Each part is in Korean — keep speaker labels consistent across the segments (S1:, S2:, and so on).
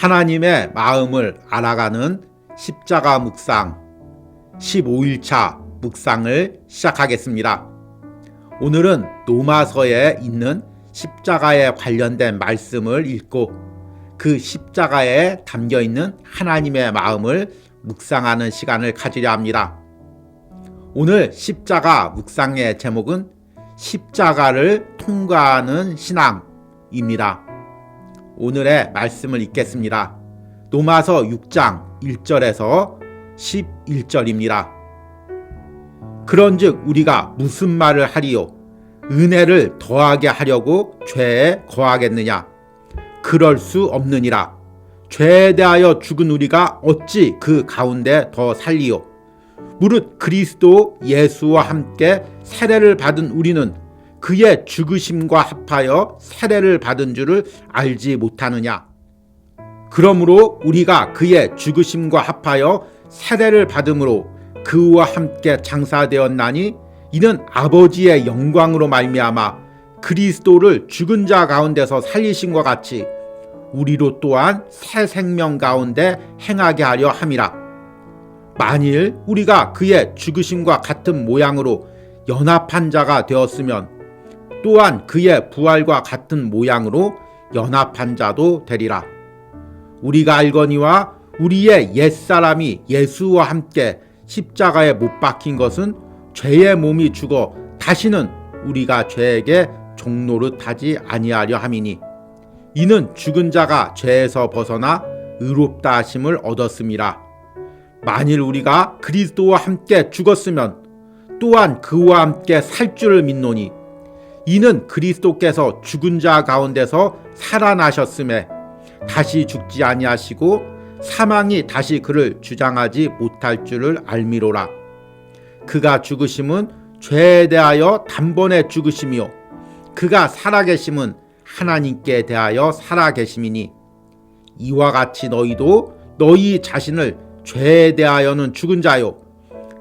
S1: 하나님의 마음을 알아가는 십자가 묵상 15일차 묵상을 시작하겠습니다. 오늘은 로마서에 있는 십자가에 관련된 말씀을 읽고 그 십자가에 담겨있는 하나님의 마음을 묵상하는 시간을 가지려 합니다. 오늘 십자가 묵상의 제목은 십자가를 통과하는 신앙입니다. 오늘의 말씀을 읽겠습니다. 로마서 6장 1절에서 11절입니다. 그런즉 우리가 무슨 말을 하리요? 은혜를 더하게 하려고 죄에 거하겠느냐? 그럴 수 없느니라. 죄에 대하여 죽은 우리가 어찌 그 가운데 더 살리요? 무릇 그리스도 예수와 함께 세례를 받은 우리는 그의 죽으심과 합하여 세례를 받은 줄을 알지 못하느냐? 그러므로 우리가 그의 죽으심과 합하여 세례를 받음으로 그와 함께 장사되었나니 이는 아버지의 영광으로 말미암아 그리스도를 죽은 자 가운데서 살리신 것 같이 우리로 또한 새 생명 가운데 행하게 하려 함이라. 만일 우리가 그의 죽으심과 같은 모양으로 연합한 자가 되었으면 또한 그의 부활과 같은 모양으로 연합한 자도 되리라. 우리가 알거니와 우리의 옛사람이 예수와 함께 십자가에 못 박힌 것은 죄의 몸이 죽어 다시는 우리가 죄에게 종노릇하지 아니하려 함이니 이는 죽은 자가 죄에서 벗어나 의롭다 하심을 얻었음이라. 만일 우리가 그리스도와 함께 죽었으면 또한 그와 함께 살 줄을 믿노니 이는 그리스도께서 죽은 자 가운데서 살아나셨음에 다시 죽지 아니하시고 사망이 다시 그를 주장하지 못할 줄을 알미로라. 그가 죽으심은 죄에 대하여 단번에 죽으심이요 그가 살아계심은 하나님께 대하여 살아계심이니 이와 같이 너희도 너희 자신을 죄에 대하여는 죽은 자요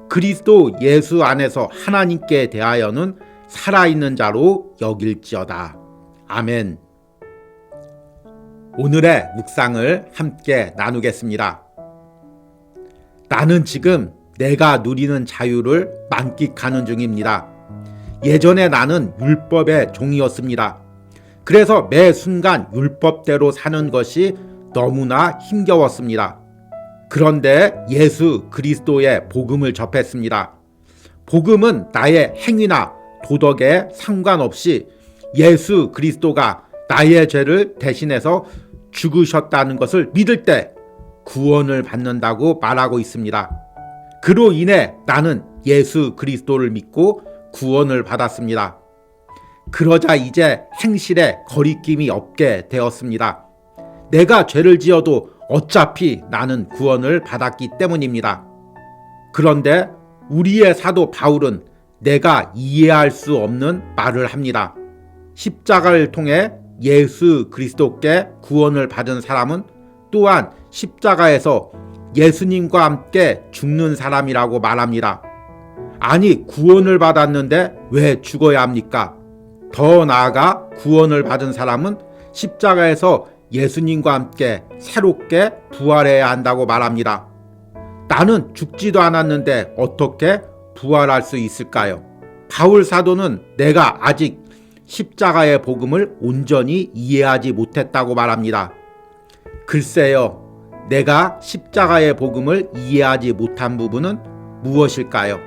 S1: 그리스도 예수 안에서 하나님께 대하여는 살아있는 자로 여길지어다. 아멘. 오늘의 묵상을 함께 나누겠습니다. 나는 지금 내가 누리는 자유를 만끽하는 중입니다. 예전에 나는 율법의 종이었습니다. 그래서 매 순간 율법대로 사는 것이 너무나 힘겨웠습니다. 그런데 예수 그리스도의 복음을 접했습니다. 복음은 나의 행위나 도덕에 상관없이 예수 그리스도가 나의 죄를 대신해서 죽으셨다는 것을 믿을 때 구원을 받는다고 말하고 있습니다. 그로 인해 나는 예수 그리스도를 믿고 구원을 받았습니다. 그러자 이제 행실에 거리낌이 없게 되었습니다. 내가 죄를 지어도 어차피 나는 구원을 받았기 때문입니다. 그런데 우리의 사도 바울은 내가 이해할 수 없는 말을 합니다. 십자가를 통해 예수 그리스도께 구원을 받은 사람은 또한 십자가에서 예수님과 함께 죽는 사람이라고 말합니다. 아니, 구원을 받았는데 왜 죽어야 합니까? 더 나아가 구원을 받은 사람은 십자가에서 예수님과 함께 새롭게 부활해야 한다고 말합니다. 나는 죽지도 않았는데 어떻게 부활할 수 있을까요? 바울 사도는 내가 아직 십자가의 복음을 온전히 이해하지 못했다고 말합니다. 글쎄요, 내가 십자가의 복음을 이해하지 못한 부분은 무엇일까요?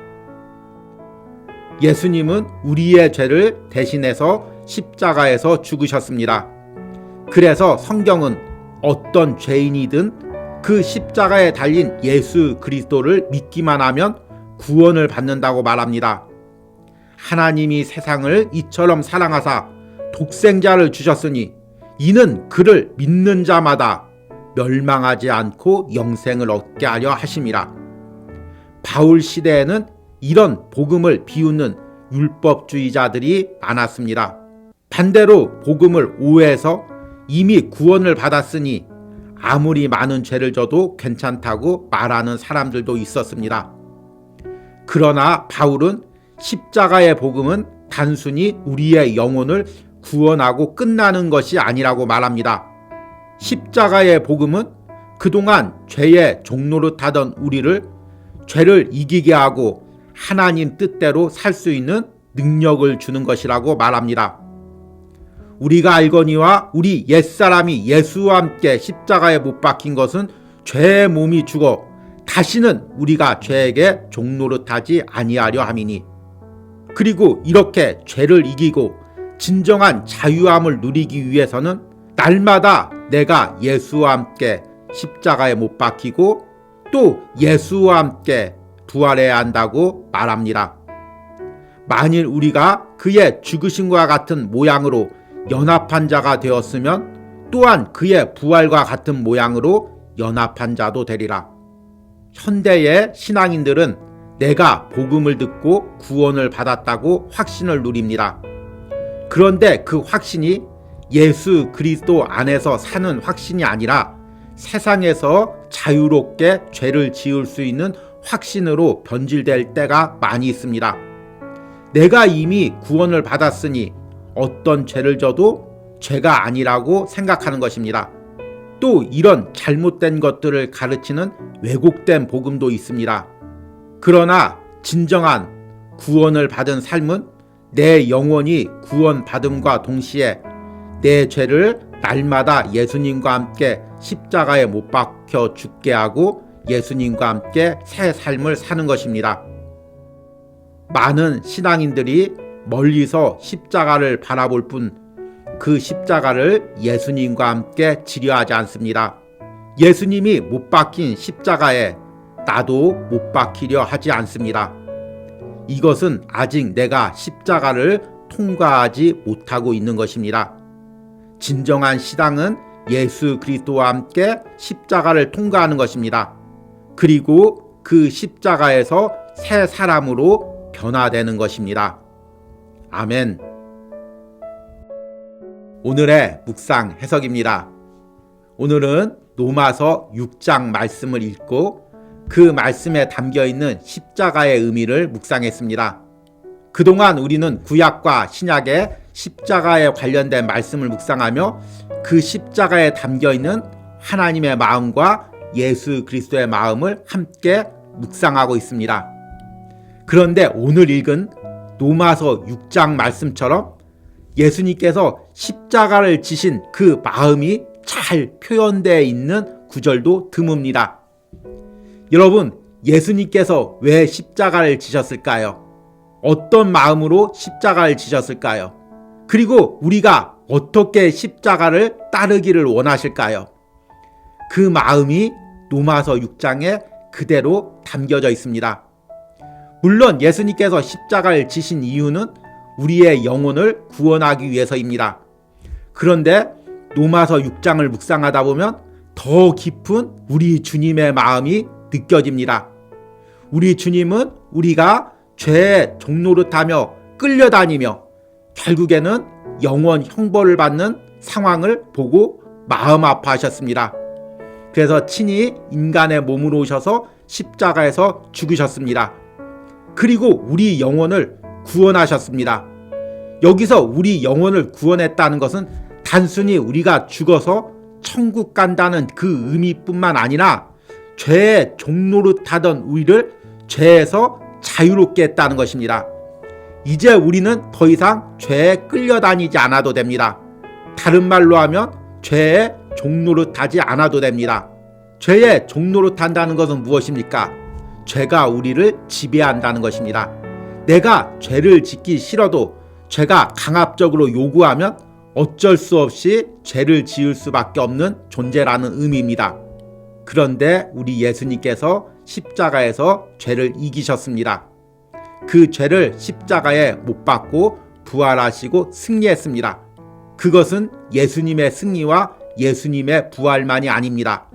S1: 예수님은 우리의 죄를 대신해서 십자가에서 죽으셨습니다. 그래서 성경은 어떤 죄인이든 그 십자가에 달린 예수 그리스도를 믿기만 하면 구원을 받는다고 말합니다. 하나님이 세상을 이처럼 사랑하사 독생자를 주셨으니 이는 그를 믿는 자마다 멸망하지 않고 영생을 얻게 하려 하심이라. 바울 시대에는 이런 복음을 비웃는 율법주의자들이 많았습니다. 반대로 복음을 오해해서 이미 구원을 받았으니 아무리 많은 죄를 져도 괜찮다고 말하는 사람들도 있었습니다. 그러나 바울은 십자가의 복음은 단순히 우리의 영혼을 구원하고 끝나는 것이 아니라고 말합니다. 십자가의 복음은 그동안 죄의 종노릇하던 우리를 죄를 이기게 하고 하나님 뜻대로 살 수 있는 능력을 주는 것이라고 말합니다. 우리가 알거니와 우리 옛사람이 예수와 함께 십자가에 못 박힌 것은 죄의 몸이 죽어 다시는 우리가 죄에게 종노릇하지 아니하려 함이니, 그리고 이렇게 죄를 이기고 진정한 자유함을 누리기 위해서는 날마다 내가 예수와 함께 십자가에 못 박히고 또 예수와 함께 부활해야 한다고 말합니다. 만일 우리가 그의 죽으심과 같은 모양으로 연합한 자가 되었으면 또한 그의 부활과 같은 모양으로 연합한 자도 되리라. 현대의 신앙인들은 내가 복음을 듣고 구원을 받았다고 확신을 누립니다. 그런데 그 확신이 예수 그리스도 안에서 사는 확신이 아니라 세상에서 자유롭게 죄를 지을 수 있는 확신으로 변질될 때가 많이 있습니다. 내가 이미 구원을 받았으니 어떤 죄를 져도 죄가 아니라고 생각하는 것입니다. 또 이런 잘못된 것들을 가르치는 왜곡된 복음도 있습니다. 그러나 진정한 구원을 받은 삶은 내 영혼이 구원받음과 동시에 내 죄를 날마다 예수님과 함께 십자가에 못 박혀 죽게 하고 예수님과 함께 새 삶을 사는 것입니다. 많은 신앙인들이 멀리서 십자가를 바라볼 뿐 그 십자가를 예수님과 함께 지려하지 않습니다. 예수님이 못 박힌 십자가에 나도 못 박히려 하지 않습니다. 이것은 아직 내가 십자가를 통과하지 못하고 있는 것입니다. 진정한 신앙은 예수 그리스도와 함께 십자가를 통과하는 것입니다. 그리고 그 십자가에서 새 사람으로 변화되는 것입니다. 아멘. 오늘의 묵상 해석입니다. 오늘은 로마서 6장 말씀을 읽고 그 말씀에 담겨있는 십자가의 의미를 묵상했습니다. 그동안 우리는 구약과 신약의 십자가에 관련된 말씀을 묵상하며 그 십자가에 담겨있는 하나님의 마음과 예수 그리스도의 마음을 함께 묵상하고 있습니다. 그런데 오늘 읽은 로마서 6장 말씀처럼 예수님께서 십자가를 지신 그 마음이 잘 표현되어 있는 구절도 드뭅니다. 여러분, 예수님께서 왜 십자가를 지셨을까요? 어떤 마음으로 십자가를 지셨을까요? 그리고 우리가 어떻게 십자가를 따르기를 원하실까요? 그 마음이 로마서 6장에 그대로 담겨져 있습니다. 물론 예수님께서 십자가를 지신 이유는 우리의 영혼을 구원하기 위해서입니다. 그런데 로마서 6장을 묵상하다 보면 더 깊은 우리 주님의 마음이 느껴집니다. 우리 주님은 우리가 죄의 종노릇하며 끌려다니며 결국에는 영원 형벌을 받는 상황을 보고 마음 아파하셨습니다. 그래서 친히 인간의 몸으로 오셔서 십자가에서 죽으셨습니다. 그리고 우리 영혼을 구원하셨습니다. 여기서 우리 영혼을 구원했다는 것은 단순히 우리가 죽어서 천국 간다는 그 의미뿐만 아니라 죄의 종노릇하던 우리를 죄에서 자유롭게 했다는 것입니다. 이제 우리는 더 이상 죄에 끌려다니지 않아도 됩니다. 다른 말로 하면 죄에 종노릇하지 않아도 됩니다. 죄에 종노릇한다는 것은 무엇입니까? 죄가 우리를 지배한다는 것입니다. 내가 죄를 짓기 싫어도 죄가 강압적으로 요구하면 어쩔 수 없이 죄를 지을 수밖에 없는 존재라는 의미입니다. 그런데 우리 예수님께서 십자가에서 죄를 이기셨습니다. 그 죄를 십자가에 못 박고 부활하시고 승리했습니다. 그것은 예수님의 승리와 예수님의 부활만이 아닙니다.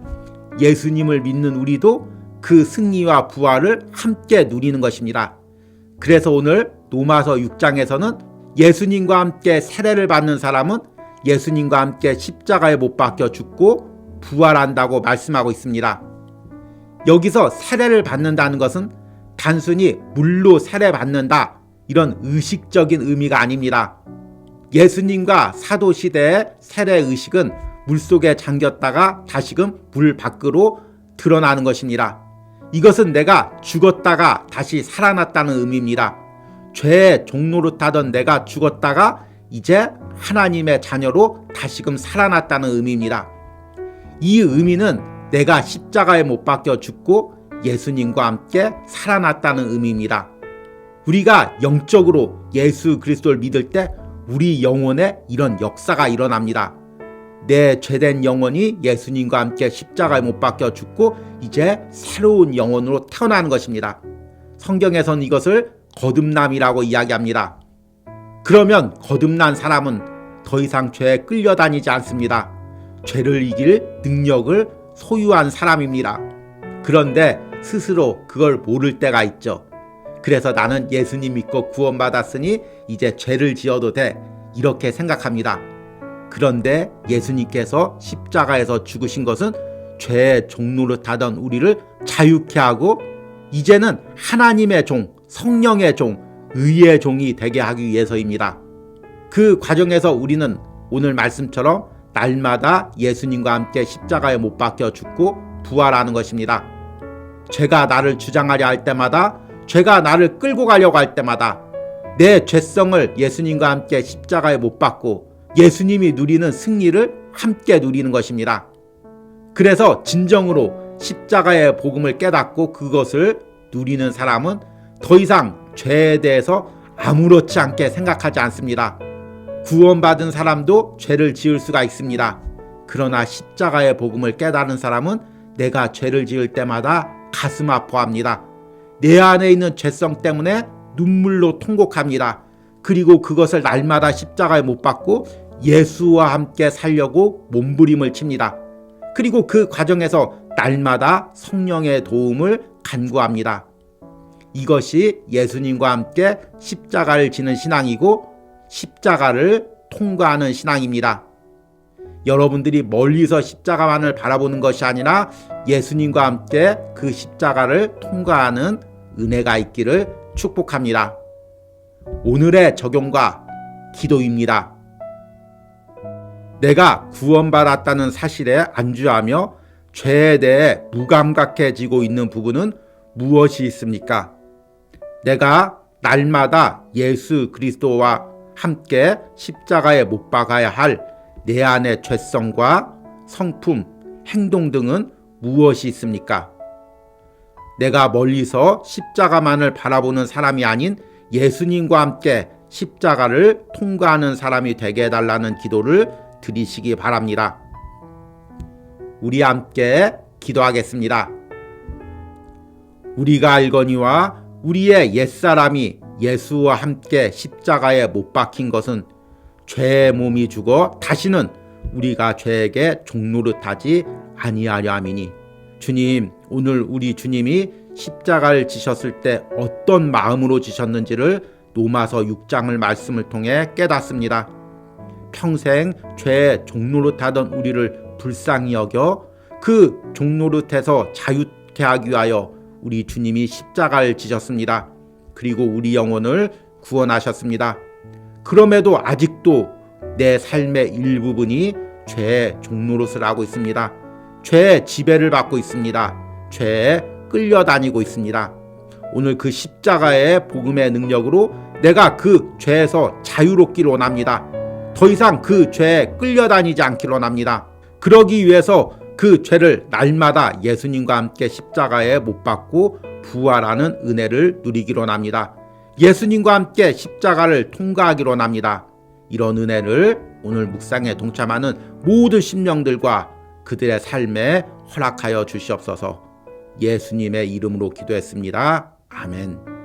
S1: 예수님을 믿는 우리도 그 승리와 부활을 함께 누리는 것입니다. 그래서 오늘 로마서 6장에서는 예수님과 함께 세례를 받는 사람은 예수님과 함께 십자가에 못 박혀 죽고 부활한다고 말씀하고 있습니다. 여기서 세례를 받는다는 것은 단순히 물로 세례받는다 이런 의식적인 의미가 아닙니다. 예수님과 사도시대의 세례 의식은 물속에 잠겼다가 다시금 물 밖으로 드러나는 것입니다. 이것은 내가 죽었다가 다시 살아났다는 의미입니다. 죄의 종노릇하던 내가 죽었다가 이제 하나님의 자녀로 다시금 살아났다는 의미입니다. 이 의미는 내가 십자가에 못 박혀 죽고 예수님과 함께 살아났다는 의미입니다. 우리가 영적으로 예수 그리스도를 믿을 때 우리 영혼에 이런 역사가 일어납니다. 내 죄된 영혼이 예수님과 함께 십자가에 못 박혀 죽고 이제 새로운 영혼으로 태어나는 것입니다. 성경에서는 이것을 거듭남이라고 이야기합니다. 그러면 거듭난 사람은 더 이상 죄에 끌려다니지 않습니다. 죄를 이길 능력을 소유한 사람입니다. 그런데 스스로 그걸 모를 때가 있죠. 그래서 나는 예수님 믿고 구원받았으니 이제 죄를 지어도 돼, 이렇게 생각합니다. 그런데 예수님께서 십자가에서 죽으신 것은 죄의 종노릇하던 우리를 자유케 하고 이제는 하나님의 종, 성령의 종, 의의 종이 되게 하기 위해서입니다. 그 과정에서 우리는 오늘 말씀처럼 날마다 예수님과 함께 십자가에 못 박혀 죽고 부활하는 것입니다. 죄가 나를 주장하려 할 때마다, 죄가 나를 끌고 가려고 할 때마다 내 죄성을 예수님과 함께 십자가에 못 박고 예수님이 누리는 승리를 함께 누리는 것입니다. 그래서 진정으로 십자가의 복음을 깨닫고 그것을 누리는 사람은 더 이상 죄에 대해서 아무렇지 않게 생각하지 않습니다. 구원받은 사람도 죄를 지을 수가 있습니다. 그러나 십자가의 복음을 깨달은 사람은 내가 죄를 지을 때마다 가슴 아파합니다. 내 안에 있는 죄성 때문에 눈물로 통곡합니다. 그리고 그것을 날마다 십자가에 못 박고 예수와 함께 살려고 몸부림을 칩니다. 그리고 그 과정에서 날마다 성령의 도움을 간구합니다. 이것이 예수님과 함께 십자가를 지는 신앙이고 십자가를 통과하는 신앙입니다. 여러분들이 멀리서 십자가만을 바라보는 것이 아니라 예수님과 함께 그 십자가를 통과하는 은혜가 있기를 축복합니다. 오늘의 적용과 기도입니다. 내가 구원받았다는 사실에 안주하며 죄에 대해 무감각해지고 있는 부분은 무엇이 있습니까? 내가 날마다 예수 그리스도와 함께 십자가에 못 박아야 할 내 안의 죄성과 성품, 행동 등은 무엇이 있습니까? 내가 멀리서 십자가만을 바라보는 사람이 아닌 예수님과 함께 십자가를 통과하는 사람이 되게 해달라는 기도를 드리시기 바랍니다. 우리 함께 기도하겠습니다. 우리가 알거니와 우리의 옛사람이 예수와 함께 십자가에 못 박힌 것은 죄의 몸이 죽어 다시는 우리가 죄에게 종노릇하지 아니하려 함이니, 주님, 오늘 우리 주님이 십자가를 지셨을 때 어떤 마음으로 지셨는지를 로마서 6장을 말씀을 통해 깨닫습니다. 평생 죄의 종노릇하던 우리를 불쌍히 여겨 그 종노릇에서 자유케 하기 위하여 우리 주님이 십자가를 지셨습니다. 그리고 우리 영혼을 구원하셨습니다. 그럼에도 아직도 내 삶의 일부분이 죄의 종노릇을 하고 있습니다. 죄의 지배를 받고 있습니다. 죄에 끌려다니고 있습니다. 오늘 그 십자가의 복음의 능력으로 내가 그 죄에서 자유롭기를 원합니다. 더 이상 그 죄에 끌려다니지 않기를 원합니다. 그러기 위해서 그 죄를 날마다 예수님과 함께 십자가에 못 박고 부활하는 은혜를 누리기를 원합니다. 예수님과 함께 십자가를 통과하기를 원합니다. 이런 은혜를 오늘 묵상에 동참하는 모든 심령들과 그들의 삶에 허락하여 주시옵소서. 예수님의 이름으로 기도했습니다. 아멘.